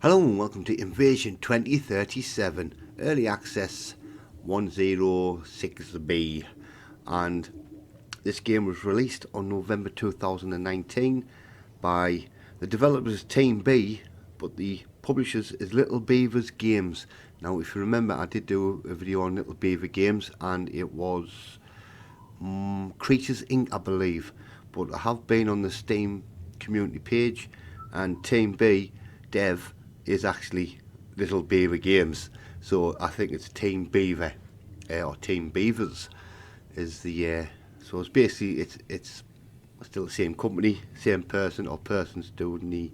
Hello and welcome to Invasion 2037 Early Access 106B, and this game was released on November 2019 by the developers Team B, but the publishers is Little Beavers Games. Now if you remember, I did do a video on Little Beaver Games and it was Creatures Inc. I believe, but I have been on the Steam community page and Team B Dev is actually Little Beaver Games, so I think it's Team Beaver or Team Beavers is the so it's basically it's still the same company, same person or persons doing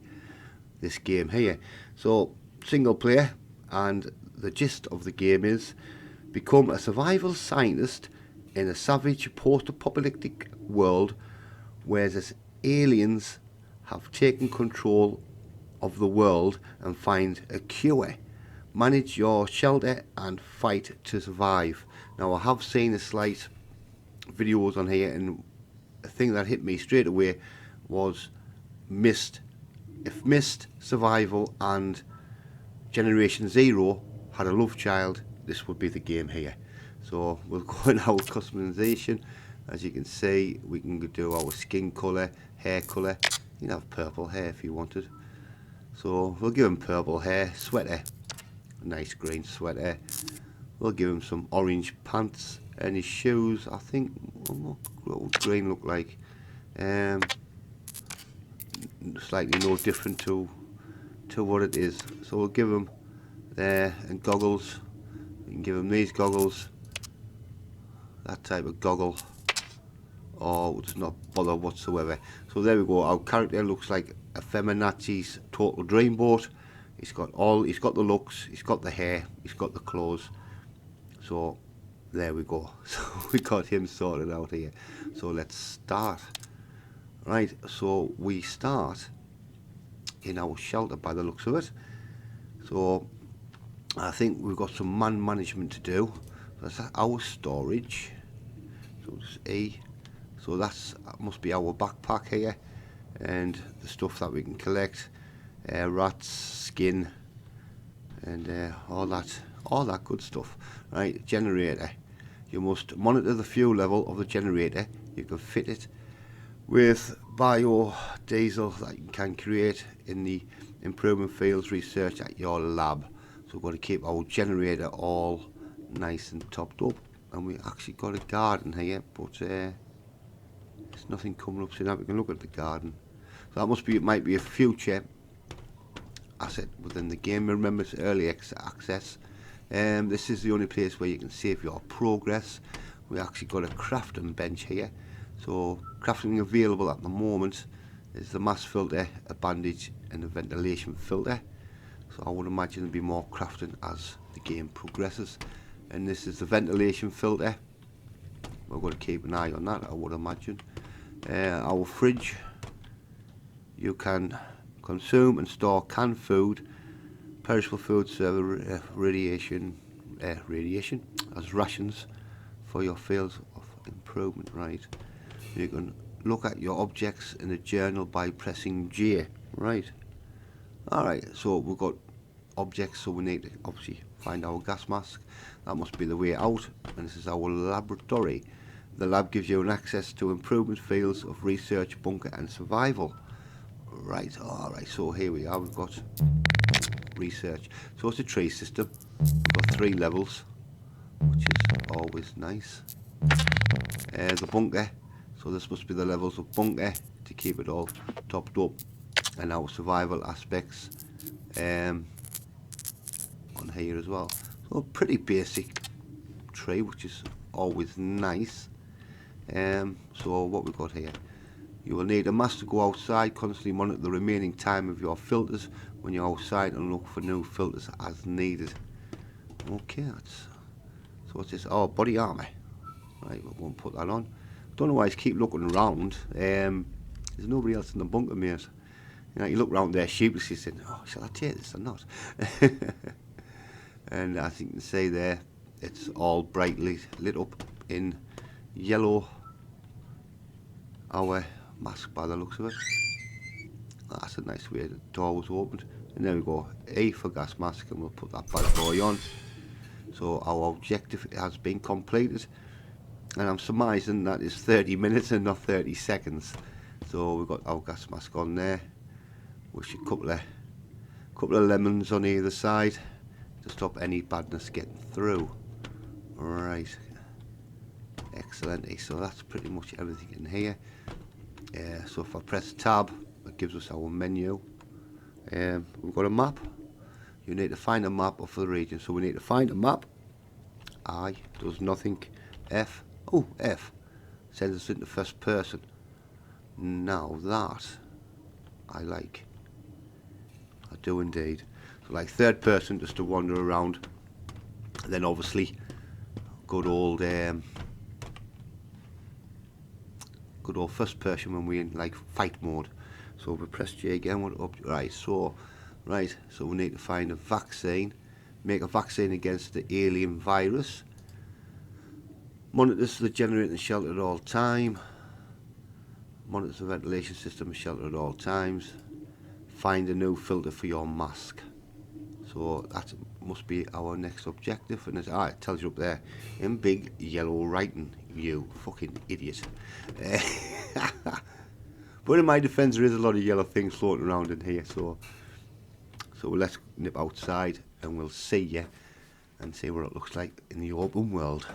this game here. So single player, and the gist of the game is become a survival scientist in a savage post-apocalyptic world where the aliens have taken control of the world and find a cure. Manage your shelter and fight to survive. Now I have seen a slight videos on here, and a thing that hit me straight away was Myst. If Myst, Survival and Generation Zero had a love child, this would be the game here. So we'll go in our customization. As you can see, we can do our skin colour, hair colour. You can have purple hair if you wanted. So we'll give him purple hair, sweater, a nice green sweater. We'll give him some orange pants, and his shoes, I think, what would green look like? Slightly no different to what it is. So we'll give him there, and goggles. We can give him these goggles, that type of goggle, or does not bother whatsoever. So there we go. Our character looks like a feminazi's total dreamboat. He's got the looks, he's got the hair, he's got the clothes. So there we go. So we got him sorted out here. So let's start. Right, so we start in our shelter by the looks of it. So I think we've got some man management to do. That's our storage. So just E. So that must be our backpack here, and the stuff that we can collect, rats, skin, and all that good stuff. Right, generator. You must monitor the fuel level of the generator. You can fit it with biodiesel that you can create in the improvement fields research at your lab. So we've got to keep our generator all nice and topped up. And we actually got a garden here, but there's nothing coming up, so now we can look at the garden. So that must be, it might be a future asset within the game. Remember, it's early access. This is the only place where you can save your progress. We actually got a crafting bench here. So crafting available at the moment is the mass filter, a bandage and a ventilation filter. So I would imagine there'll be more crafting as the game progresses. And this is the ventilation filter. We're going to keep an eye on that, I would imagine. Our fridge. You can consume and store canned food, perishable food, serve radiation as rations for your fields of improvement. Right. You can look at your objects in a journal by pressing J. Right. Alright, so we've got objects, so we need to obviously find our gas mask. That must be the way out, and this is our laboratory. The lab gives you an access to improvement fields of research, bunker and survival. Right, alright, so here we are, we've got research. So it's a tree system. We've got 3 levels, which is always nice. The bunker, so this must be the levels of bunker to keep it all topped up. And our survival aspects on here as well. So pretty basic tree, which is always nice. So what we've got here, you will need a mask to go outside. Constantly monitor the remaining time of your filters when you're outside and look for new filters as needed. Okay, that's so what's this? Oh, body armor. Right, we won't put that on. Don't know why I keep looking around. There's nobody else in the bunker, mate. You know, you look around there sheepishly saying, oh, shall I take this or not? And as you can see there, it's all brightly lit up in yellow, our mask by the looks of it. That's a nice way the door was opened. And there we go, E for gas mask, and we'll put that bad boy on. So our objective has been completed, and I'm surmising that is 30 minutes and not 30 seconds. So we've got our gas mask on there, with a couple of lemons on either side to stop any badness getting through. Right, excellent. So that's pretty much everything in here. So if I press tab, it gives us our menu. We've got a map. You need to find a map of the region, so we need to find a map. I does nothing. F, oh, F sends us into first person. Now that I like, I do indeed. So like third person, just to wander around. And then obviously good old first person when we're in like fight mode. So we press J again, we're up. Right, so we need to find a vaccine. Make a vaccine against the alien virus. Monitors the generator and shelter at all time. Monitors the ventilation system and shelter at all times. Find a new filter for your mask. So that must be our next objective. And it tells you up there in big yellow writing, you fucking idiot. But in my defence, there is a lot of yellow things floating around in here, so let's nip outside and we'll see you and see what it looks like in the open world.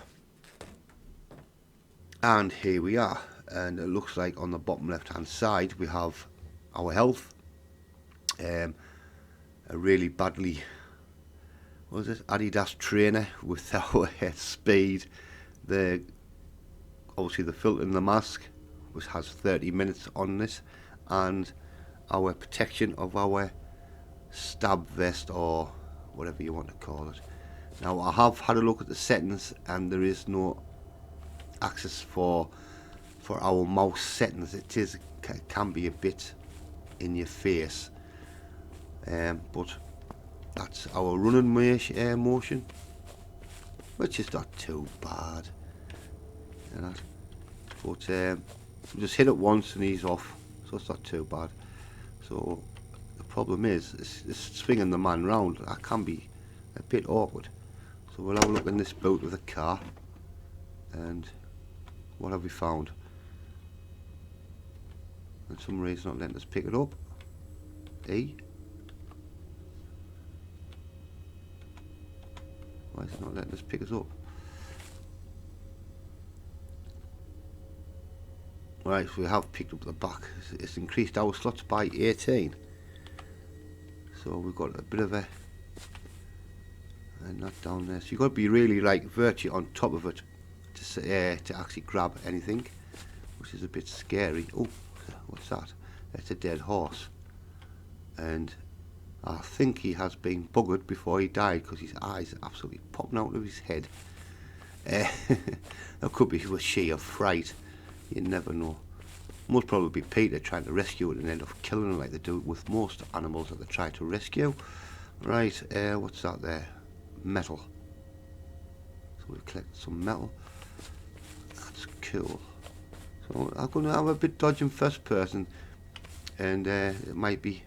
And here we are, and it looks like on the bottom left hand side we have our health, a really badly, what is it, Adidas trainer with our speed, obviously the filter in the mask, which has 30 minutes on this, and our protection of our stab vest, or whatever you want to call it. Now I have had a look at the settings, and there is no access for our mouse settings. It can be a bit in your face, but that's our running motion, which is not too bad. But just hit it once and he's off, so it's not too bad. So the problem is swinging the man round. That can be a bit awkward. So we'll have a look in this boot of the car, and what have we found? For some reason not letting us pick it up. E. Why is it not letting us pick us up? Right, so we have picked up the back. It's increased our slots by 18. So we've got a bit of a, and that down there. So you've got to be really like virtually on top of it to actually grab anything, which is a bit scary. Oh, what's that? That's a dead horse. And I think he has been buggered before he died, because his eyes are absolutely popping out of his head. That could be with sheer fright. You never know. Most probably be Peter trying to rescue it and end up killing it, like they do with most animals that they try to rescue. Right, what's that there? Metal. So we've collected some metal. That's cool. So I'm going to have a bit dodging first person, and it might be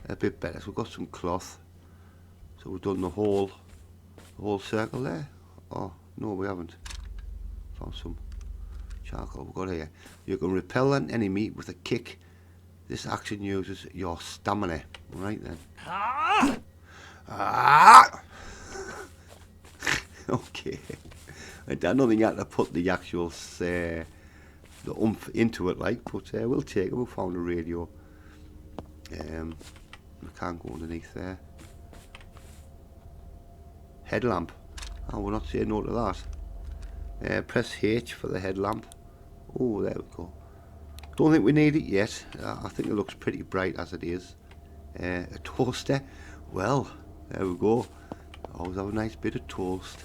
a bit better. So we've got some cloth. So we've done the whole circle there. Oh no, we haven't. Found some charcoal. We've got here. You can repel an enemy with a kick. This action uses your stamina. Right then. Okay. I don't think you have to put the actual the oomph into it, like, but we'll take it. We found a radio. We can't go underneath there. Headlamp. Oh, we're not saying no to that. Press H for the headlamp. Oh, there we go. Don't think we need it yet. I think it looks pretty bright as it is. A toaster. Well, there we go. Always have a nice bit of toast.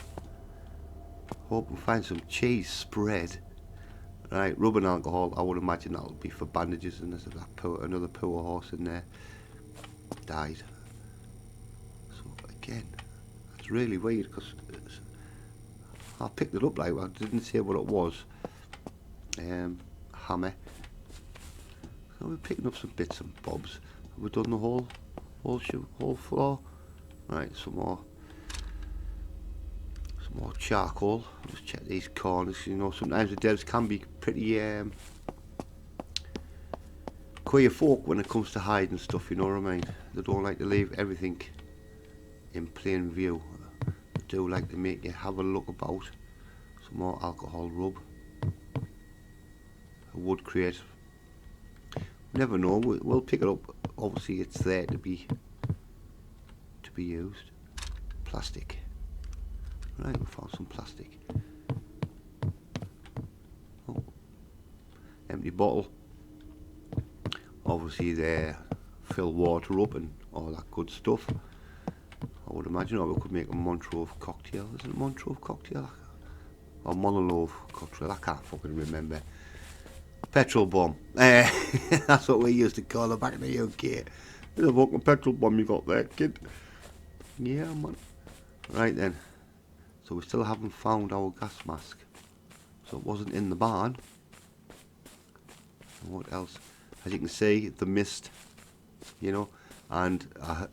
Hope we find some cheese spread. Right, rubbing alcohol. I would imagine that'll be for bandages, and there's another poor horse in there. Died. So again, that's really weird, because I picked it up, like, I didn't say what it was. Hammer. So we're picking up some bits and bobs. Have we done the whole whole floor. Right, some more charcoal. Just check these corners. You know, sometimes the devs can be pretty queer folk when it comes to hiding stuff. You know what I mean? They don't like to leave everything in plain view. They do like to make you have a look about. Some more alcohol rub. A wood crate. Never know. We'll pick it up. Obviously, it's there to be used. Plastic. Right, we found some plastic. Oh. Empty bottle. Obviously, they fill water up and all that good stuff. I would imagine, or we could make a Montrose cocktail. Is it a Montrose cocktail? Or Monolove cocktail? I can't fucking remember. Petrol bomb. That's what we used to call it back in the UK. There's a fucking petrol bomb you got there, kid. Yeah, man. Right then. So we still haven't found our gas mask. So it wasn't in the barn. And what else? As you can see, the mist, you know, and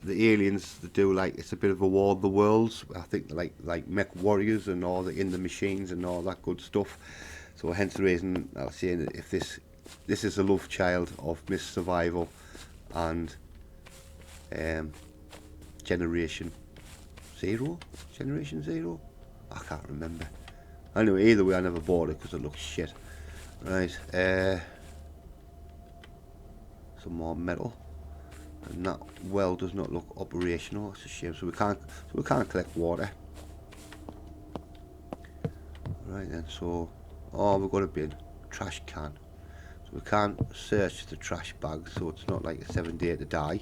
the aliens, they do like, it's a bit of a war of the worlds. I think like mech warriors and all the in the machines and all that good stuff. So hence the reason I was saying that if this is a love child of Mist Survival and Generation Zero? I can't remember. Anyway, either way I never bought it because it looks shit. Right, some more metal. And that well does not look operational, it's a shame. So we can't collect water. Right then, so we've got a bin, trash can. So we can't search the trash bag, so it's not like a 7 day to die.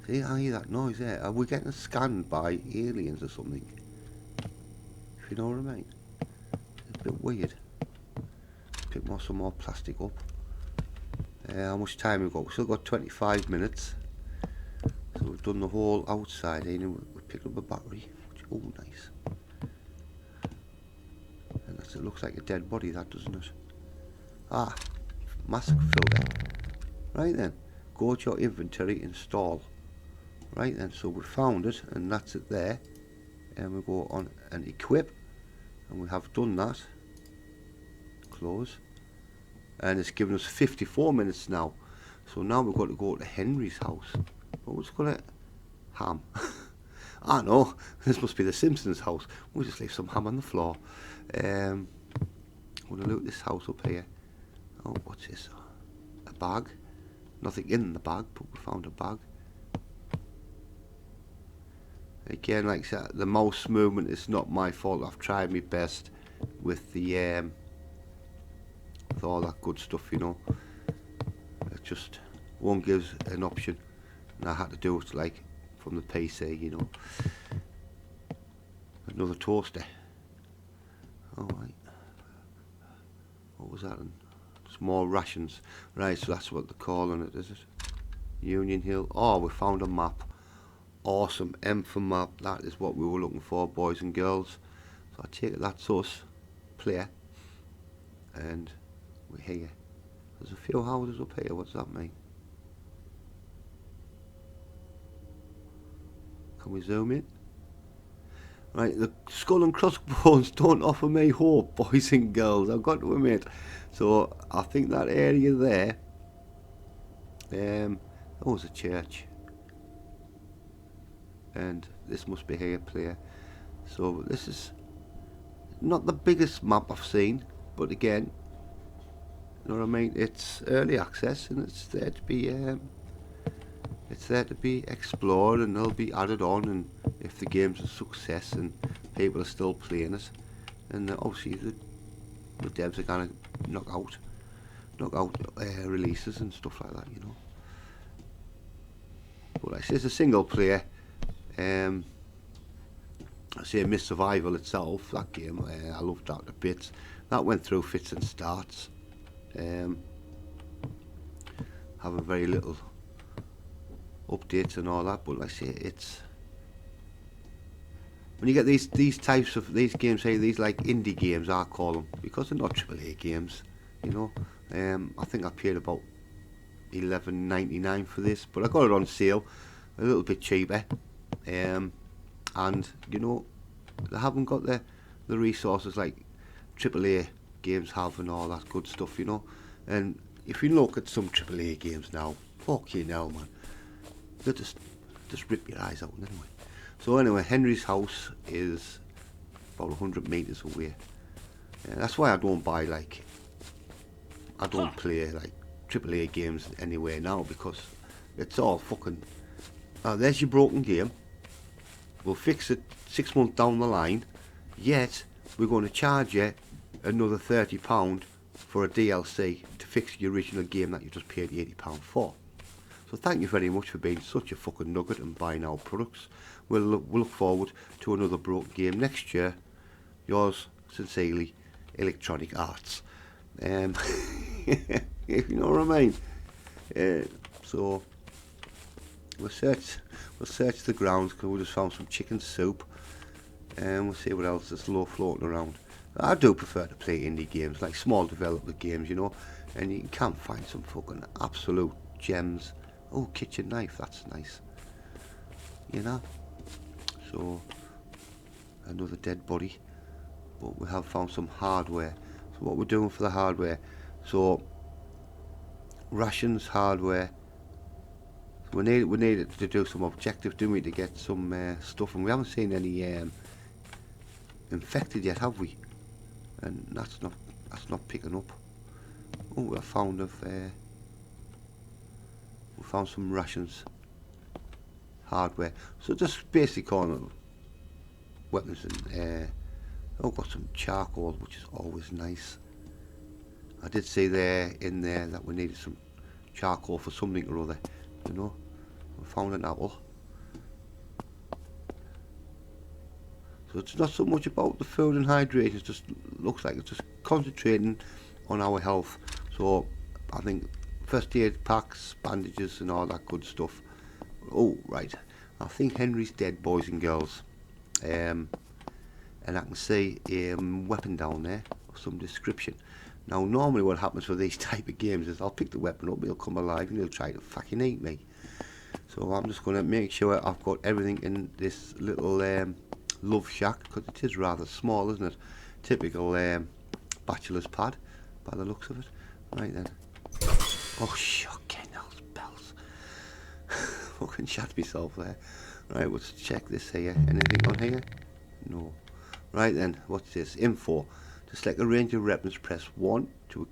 See, I hear that noise there. Are we getting scanned by aliens or something? If you know what I mean. It's a bit weird. Pick some more plastic up. How much time we've got? We've still got 25 minutes. So we've done the whole outside here, and we picked up a battery. Oh, nice. And it looks like a dead body, that, doesn't it? Ah, mask filter. Right then, go to your inventory, install. Right then, so we found it, and that's it there. And we go on and equip, and we have done that. Close. And it's given us 54 minutes now. So now we've got to go to Henry's house. What was it called? Ham. I know, this must be the Simpsons house. We'll just leave some ham on the floor. I'm going to loot this house up here. Oh, what's this? A bag. Nothing in the bag, but we found a bag. Again, like I said, the mouse movement is not my fault. I've tried my best with the with all that good stuff, you know. It just won't give an option, and I had to do it like from the PC, you know. Another toaster. Alright. What was that? Small rations. Right, so that's what they're calling it, is it? Union Hill. Oh, we found a map. Awesome. M for map. That is what we were looking for, boys and girls. So I take it that's us. Player. And we're here. There's a few houses up here. What's that mean? Can we zoom in? Right, the skull and crossbones don't offer me hope, boys and girls, I've got to admit. So I think that area there, that was a church, and this must be here, player. So this is not the biggest map I've seen, but again, you know what I mean, it's early access and it's there to be explored, and they'll be added on, and if the game's a success and people are still playing it, and obviously the devs are gonna knock out releases and stuff like that, you know. But like I say, it's a single player. I say Mist Survival itself, that game, I loved that a bit. That went through fits and starts. Having very little updates and all that, but like I say, it's when you get these types of these games here, these like indie games I call them, because they're not AAA games, you know. I think I paid about $11.99 for this, but I got it on sale a little bit cheaper. And you know, they haven't got the resources like AAA games have and all that good stuff, you know. And if you look at some AAA games now, fucking hell, man, they just rip your eyes out anyway. So anyway, Henry's house is about 100 meters away. That's why I don't buy I don't play like AAA games anywhere now, because it's all fucking. There's your broken game. We'll fix it 6 months down the line. Yet we're going to charge you another £30 for a DLC to fix the original game that you just paid £80 for. So thank you very much for being such a fucking nugget and buying our products. We'll look forward to another broken game next year. Yours sincerely, Electronic Arts. If you know what I mean. So we'll search the grounds, because we just found some chicken soup, and we'll see what else is low floating around. I do prefer to play indie games, like small developer games, you know, and you can find some fucking absolute gems. Oh, kitchen knife, that's nice, you know. So another dead body, but we have found some hardware. So what we're doing for the hardware, so rations, hardware. We needed to do some objectives, didn't we, to get some stuff, and we haven't seen any infected yet, have we? And that's not picking up. Oh, we found some rations, hardware. So just basic kind of weapons, and got some charcoal, which is always nice. I did see in there that we needed some charcoal for something or other, you know. We found an apple. So it's not so much about the food and hydration, it just looks like it's just concentrating on our health. So I think first aid packs, bandages and all that good stuff. Oh, right. I think Henry's dead, boys and girls. And I can see a weapon down there of some description. Now normally what happens for these type of games is I'll pick the weapon up, he'll come alive and he'll try to fucking eat me. So I'm just going to make sure I've got everything in this little love shack, because it is rather small, isn't it? Typical bachelor's pad by the looks of it. Right then. Oh, shocking bells. Fucking shat myself there. Right, let's check this here. Anything on here? No. Right then, what's this? Info. To select a range of weapons, press 1. To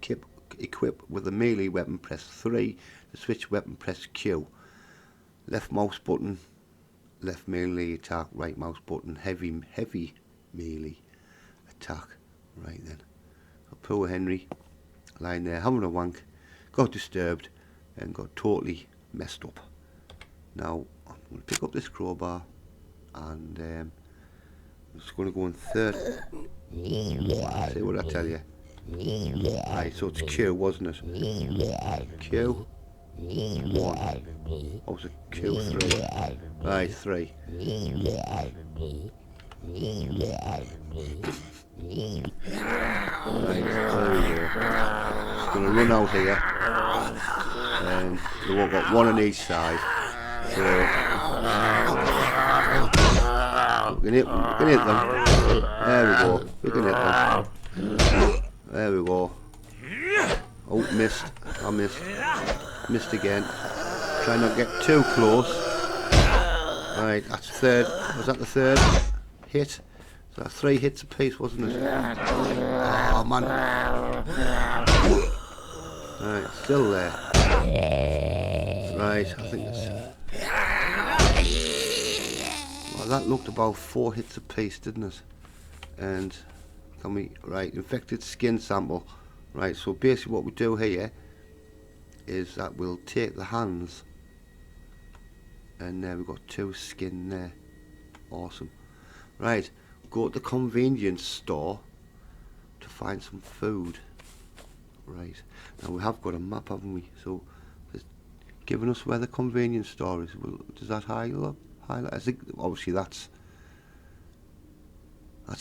equip with a melee weapon, press 3. To switch weapon, press Q. Left mouse button, left melee attack. Right mouse button, heavy melee attack. Right then. So poor Henry, lying there having a wank, got disturbed and got totally messed up. Now I'm going to pick up this crowbar and I'm just going to go in third. See what I tell you. Right, so it's Q, wasn't it? Q. 1. What was it? Q3. Right, 3. Right, there we go. Just going to run out here. And we've all got one on each side. So we can hit them. There we go. We can hit them. There we go. Oh, missed. I missed. Missed again. Try not to get too close. Right, that's third. Was that the third hit? So that's 3 hits apiece, wasn't it? Oh man. Right, still there. Right, I think that's. Well, that looked about 4 hits apiece, didn't it? And can we, right, infected skin sample. Right, so basically what we do here is that we'll take the hands, and we've got 2 skin there. Awesome. Right, go to the convenience store to find some food. Right, now we have got a map, haven't we? So it's giving us where the convenience store is. Well, does that highlight? I think obviously that's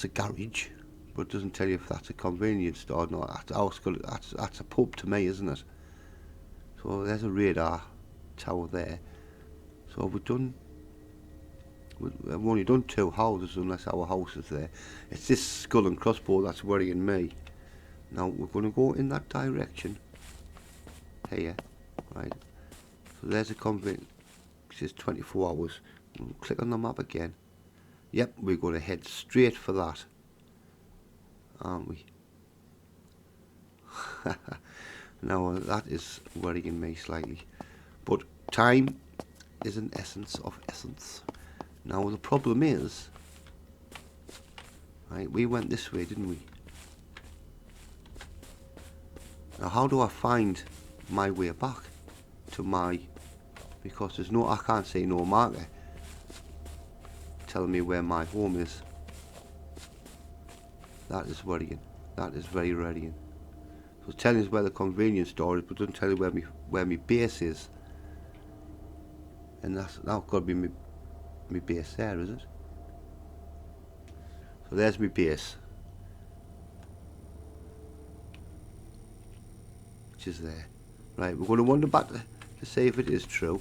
a garage, but it doesn't tell you if that's a convenience store or not. That's a pub to me, isn't it? So there's a radar tower there. So we've only done 2 houses unless our house is there. It's this skull and crossbow that's worrying me. Now we're going to go in that direction here, right? So there's a convent, which is 24 hours. We'll click on the map again. Yep, we're going to head straight for that, aren't we? Now that is worrying me slightly, but time is an essence of essence. Now the problem is, right, we went this way, didn't we? Now how do I find my way back to my, because there's no, I can't see no marker telling me where my home is. That is worrying. That is very worrying. So it's telling us where the convenience store is, but it doesn't tell you where my base is. And that's got to be my base there, is it? So there's my base, which is there. Right, we're going to wander back to see if it is true,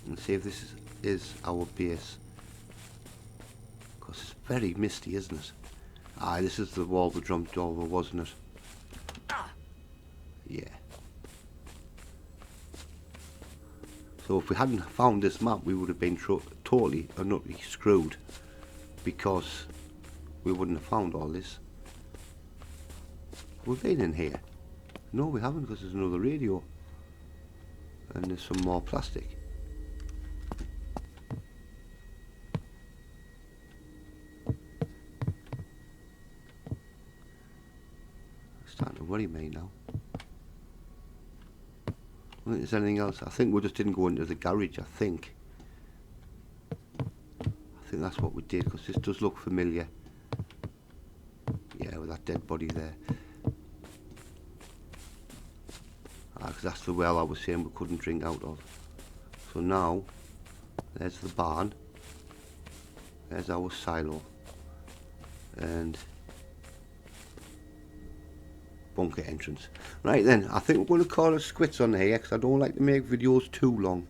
and see if this is our base. Because it's very misty, isn't it? Aye, this is the wall we jumped over, wasn't it? Yeah. So if we hadn't found this map, we would have been totally and utterly screwed, because we wouldn't have found all this. We've been in here. No, we haven't, because there's another radio. And there's some more plastic. It's starting to worry me now. I don't think there's anything else. I think we just didn't go into the garage, I think. I think that's what we did, because this does look familiar. Yeah, with that dead body there. Because that's the well I was saying we couldn't drink out of. So now, there's the barn. There's our silo. And bunker entrance. Right then, I think we're going to call it quits on here, because I don't like to make videos too long.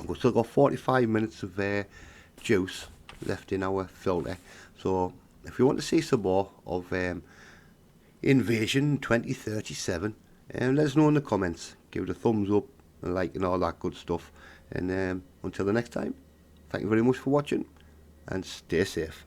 We've still got 45 minutes of juice left in our filter. So if you want to see some more of Invasion 2037, let us know in the comments. Give it a thumbs up, a like, and all that good stuff. And until the next time, thank you very much for watching, and stay safe.